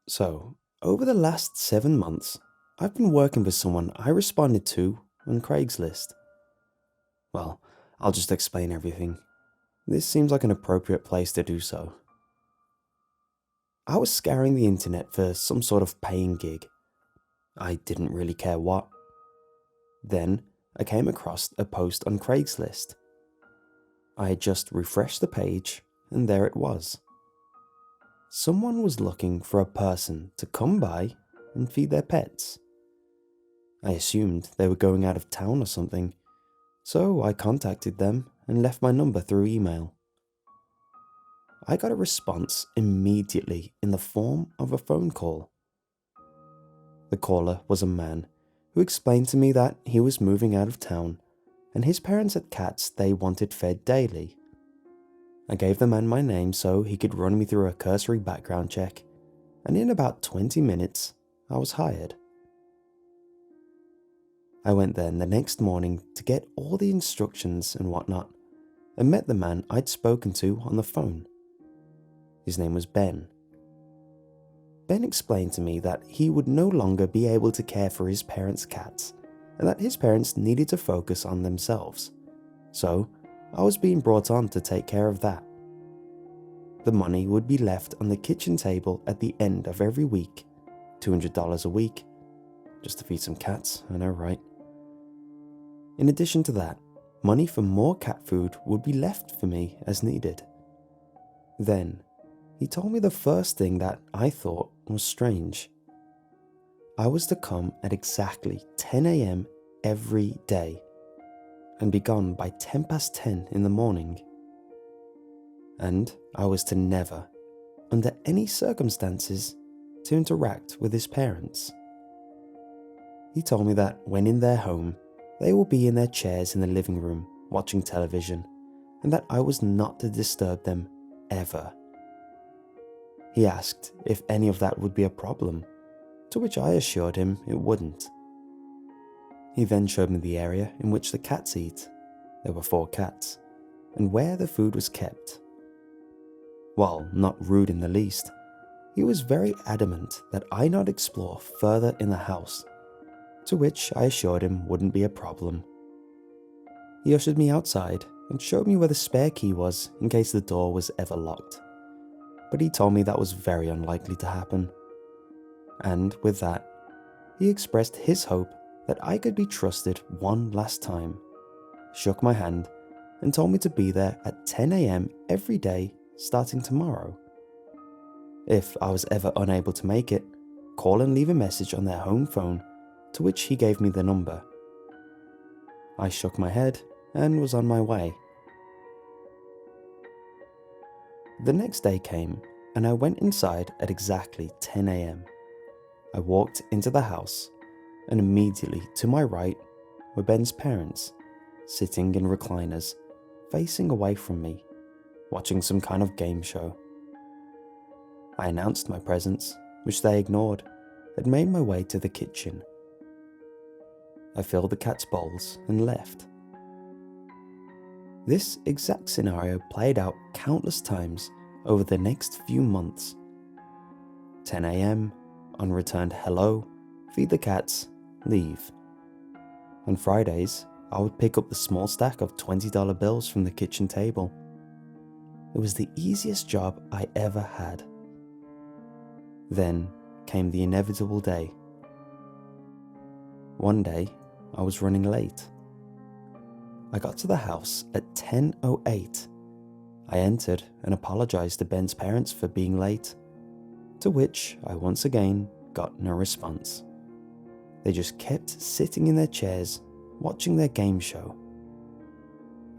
So, over the last 7 months, I've been working with someone I responded to on Craigslist. Well, I'll just explain everything. This seems like an appropriate place to do so. I was scouring the internet for some sort of paying gig. I didn't really care what. Then, I came across a post on Craigslist. I had just refreshed the page, and there it was. Someone was looking for a person to come by and feed their pets. I assumed they were going out of town or something, so I contacted them and left my number through email. I got a response immediately in the form of a phone call. The caller was a man who explained to me that he was moving out of town and his parents had cats they wanted fed daily. I gave the man my name so he could run me through a cursory background check, and in about 20 minutes, I was hired. I went then the next morning to get all the instructions and whatnot, and met the man I'd spoken to on the phone. His name was Ben. Ben explained to me that he would no longer be able to care for his parents' cats, and that his parents needed to focus on themselves. So, I was being brought on to take care of that. The money would be left on the kitchen table at the end of every week, $200 a week. Just to feed some cats, I know, right? In addition to that, money for more cat food would be left for me as needed. Then, he told me the first thing that I thought was strange. I was to come at exactly 10 a.m. every day and be gone by 10 past 10 in the morning. And I was to never, under any circumstances, to interact with his parents. He told me that when in their home, they will be in their chairs in the living room watching television, and that I was not to disturb them ever. He asked if any of that would be a problem, to which I assured him it wouldn't. He then showed me the area in which the cats eat. There were 4 cats, and where the food was kept. While not rude in the least, he was very adamant that I not explore further in the house, to which I assured him wouldn't be a problem. He ushered me outside and showed me where the spare key was in case the door was ever locked, but he told me that was very unlikely to happen. And with that, he expressed his hope that I could be trusted one last time, shook my hand, and told me to be there at 10 a.m. every day starting tomorrow. If I was ever unable to make it, call and leave a message on their home phone, to which he gave me the number. I shook my head and was on my way. The next day came, and I went inside at exactly 10 a.m. I walked into the house, and immediately to my right were Ben's parents, sitting in recliners, facing away from me, watching some kind of game show. I announced my presence, which they ignored, and made my way to the kitchen. I filled the cat's bowls and left. This exact scenario played out countless times over the next few months. 10 a.m., unreturned hello, feed the cats, leave. On Fridays, I would pick up the small stack of $20 bills from the kitchen table. It was the easiest job I ever had. Then came the inevitable day. One day, I was running late. I got to the house at 10:08. I entered and apologized to Ben's parents for being late, to which I once again got no response. They just kept sitting in their chairs, watching their game show.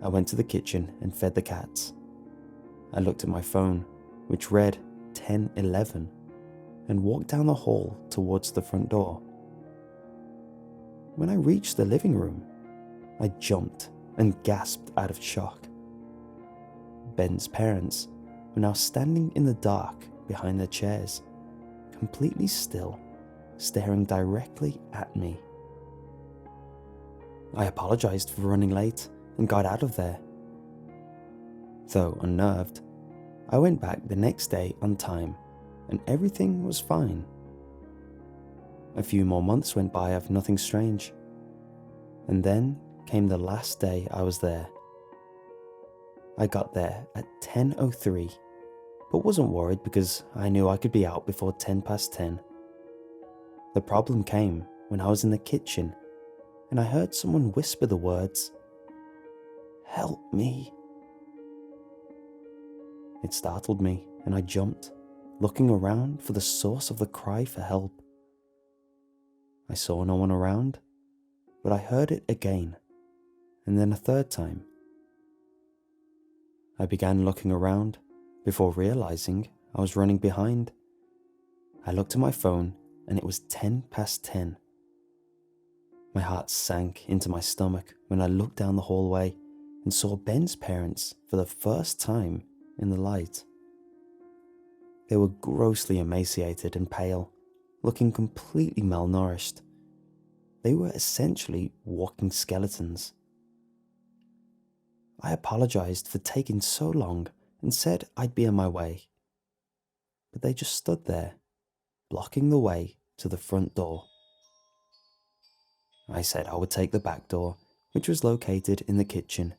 I went to the kitchen and fed the cats. I looked at my phone, which read 10:11, and walked down the hall towards the front door. When I reached the living room, I jumped and gasped out of shock. Ben's parents were now standing in the dark behind their chairs, completely still, staring directly at me. I apologized for running late and got out of there. Though unnerved, I went back the next day on time and everything was fine. A few more months went by of nothing strange, and then came the last day I was there. I got there at 10:03, but wasn't worried because I knew I could be out before 10 past 10. The problem came when I was in the kitchen and I heard someone whisper the words, "Help me." It startled me and I jumped, looking around for the source of the cry for help. I saw no one around, but I heard it again, and then a third time. I began looking around before realizing I was running behind. I looked at my phone and it was 10 past 10. My heart sank into my stomach when I looked down the hallway and saw Ben's parents for the first time in the light. They were grossly emaciated and pale, looking completely malnourished. They were essentially walking skeletons. I apologized for taking so long and said I'd be on my way. But they just stood there, blocking the way to the front door. I said I would take the back door, which was located in the kitchen.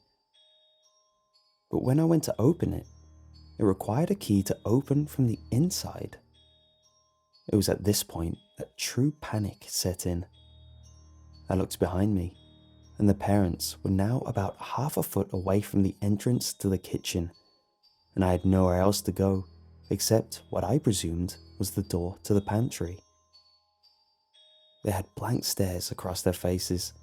But when I went to open it, it required a key to open from the inside. It was at this point that true panic set in. I looked behind me, and the parents were now about half a foot away from the entrance to the kitchen, and I had nowhere else to go except what I presumed was the door to the pantry. They had blank stares across their faces,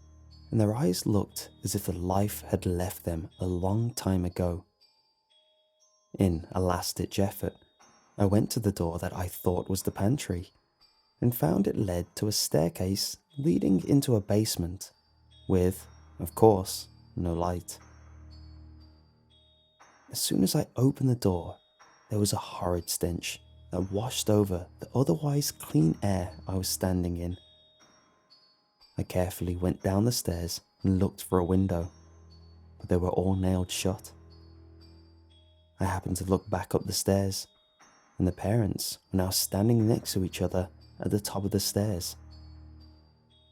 and their eyes looked as if the life had left them a long time ago. In a last-ditch effort, I went to the door that I thought was the pantry, and found it led to a staircase leading into a basement, with, of course, no light. As soon as I opened the door, there was a horrid stench that washed over the otherwise clean air I was standing in. I carefully went down the stairs and looked for a window, but they were all nailed shut. I happened to look back up the stairs, and the parents were now standing next to each other at the top of the stairs.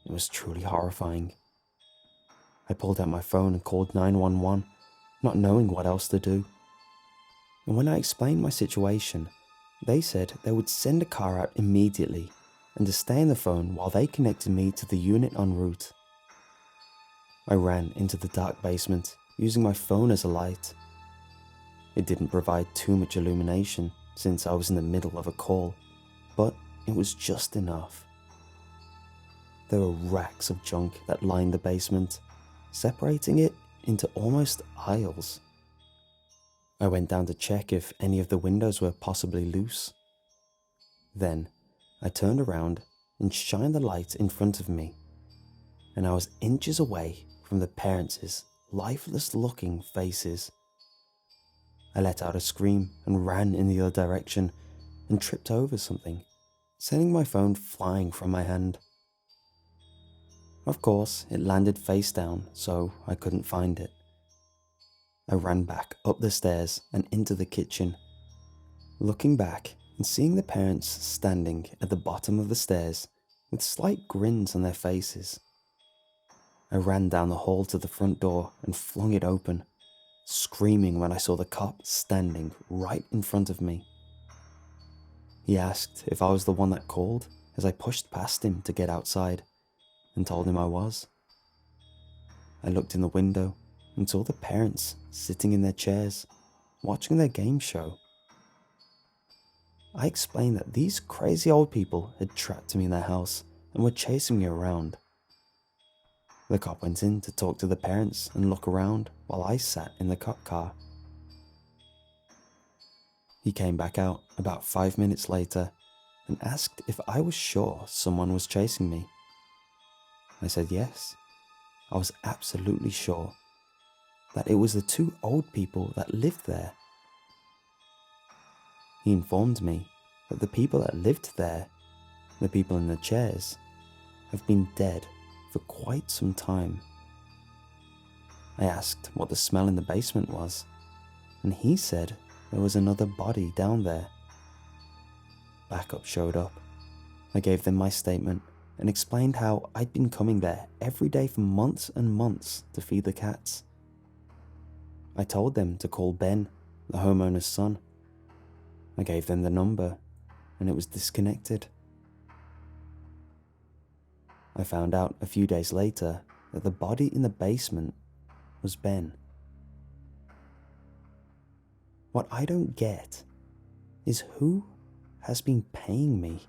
It was truly horrifying. I pulled out my phone and called 911, not knowing what else to do. And when I explained my situation, they said they would send a car out immediately and to stay on the phone while they connected me to the unit en route. I ran into the dark basement using my phone as a light. It didn't provide too much illumination since I was in the middle of a call, but it was just enough. There were racks of junk that lined the basement, separating it into almost aisles. I went down to check if any of the windows were possibly loose. Then I turned around and shined the light in front of me, and I was inches away from the parents' lifeless-looking faces. I let out a scream and ran in the other direction and tripped over something, sending my phone flying from my hand. Of course, it landed face down, so I couldn't find it. I ran back up the stairs and into the kitchen, looking back and seeing the parents standing at the bottom of the stairs with slight grins on their faces. I ran down the hall to the front door and flung it open, screaming when I saw the cop standing right in front of me. He asked if I was the one that called as I pushed past him to get outside, and told him I was. I looked in the window and saw the parents sitting in their chairs, watching their game show. I explained that these crazy old people had trapped me in their house and were chasing me around. The cop went in to talk to the parents and look around while I sat in the cop car. He came back out about 5 minutes later and asked if I was sure someone was chasing me. I said yes. I was absolutely sure that it was the two old people that lived there. He informed me that the people that lived there, the people in the chairs, have been dead for quite some time. I asked what the smell in the basement was, and he said there was another body down there. Backup showed up. I gave them my statement and explained how I'd been coming there every day for months and months to feed the cats. I told them to call Ben, the homeowner's son. I gave them the number and it was disconnected. I found out a few days later that the body in the basement was Ben. What I don't get is who has been paying me